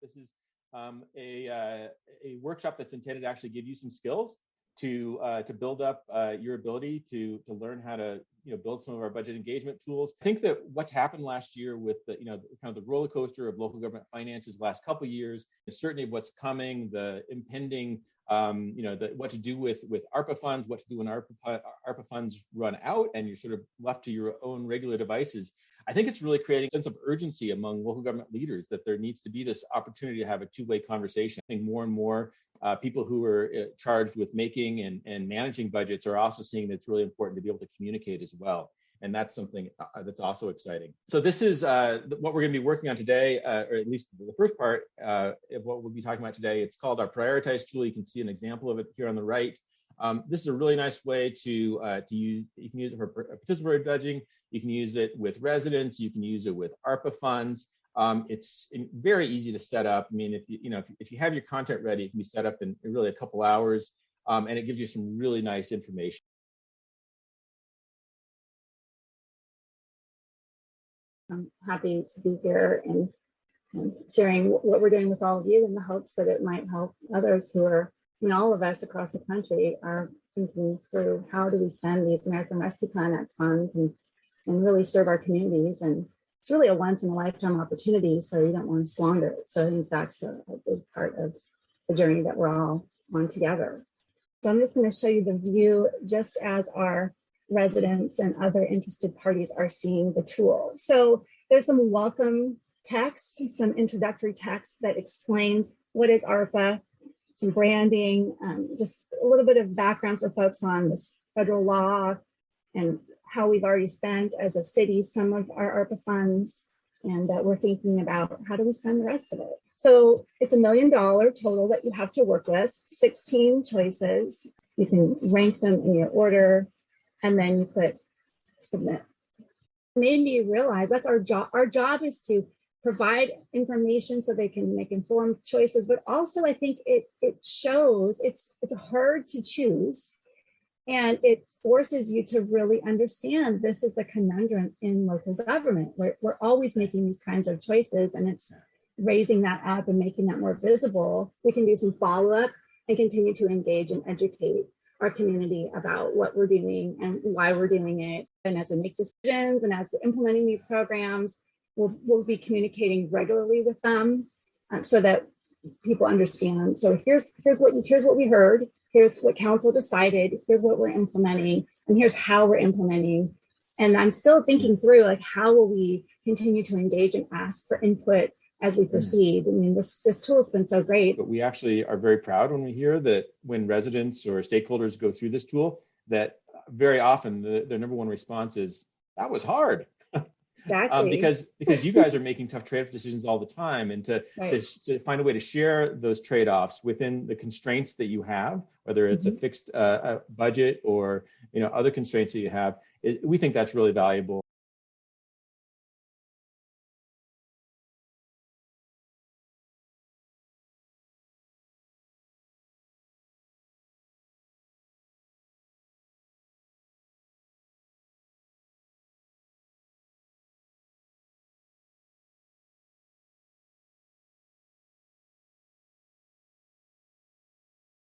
This is a workshop that's intended to actually give you some skills to build up your ability to learn how to build some of our budget engagement tools. I think that what's happened last year with the kind of the roller coaster of local government finances the last couple of years, and certainly what's coming, the impending what to do with ARPA funds, what to do when ARPA funds run out and you're sort of left to your own regular devices. I think it's really creating a sense of urgency among local government leaders that there needs to be this opportunity to have a two-way conversation. I think more and more people who are charged with making and managing budgets are also seeing that it's really important to be able to communicate as well. And that's something that's also exciting. So this is what we're going to be working on today, or at least the first part of what we'll be talking about today. It's called our Prioritize tool. You can see an example of it here on the right. This is a really nice way to use. You can use it for participatory budgeting. You can use it with residents. You can use it with ARPA funds. It's very easy to set up. I mean, if you have your content ready, it can be set up in really a couple hours, and it gives you some really nice information. I'm happy to be here and sharing what we're doing with all of you in the hopes that it might help others who are, all of us across the country are thinking through how do we spend these American Rescue Plan Act funds and really serve our communities. And it's really a once in a lifetime opportunity, so you don't want to squander it. So I think that's a big part of the journey that we're all on together. So I'm just going to show you the view just as our residents and other interested parties are seeing the tool. So there's some welcome text, some introductory text that explains what is ARPA, some branding, just a little bit of background for folks on this federal law and how we've already spent as a city some of our ARPA funds, and that we're thinking about how do we spend the rest of it. So it's $1 million total that you have to work with, 16 choices. You can rank them in your order, and then you click submit. Made me realize that's our job. Our job is to provide information so they can make informed choices, but also I think it shows it's hard to choose, and it forces you to really understand this is the conundrum in local government. We're always making these kinds of choices, and it's raising that up and making that more visible. We can do some follow-up and continue to engage and educate our community about what we're doing and why we're doing it. And as we make decisions and as we're implementing these programs, we'll be communicating regularly with them so that people understand. So here's what we heard. Here's what council decided. Here's what we're implementing, and here's how we're implementing. And I'm still thinking through how will we continue to engage and ask for input as we proceed. I mean, this tool has been so great. But we actually are very proud when we hear that when residents or stakeholders go through this tool, that very often their number one response is, that was hard. Exactly. Because you guys are making tough trade-off decisions all the time, and to find a way to share those trade-offs within the constraints that you have, whether it's a fixed budget or other constraints that you have, we think that's really valuable.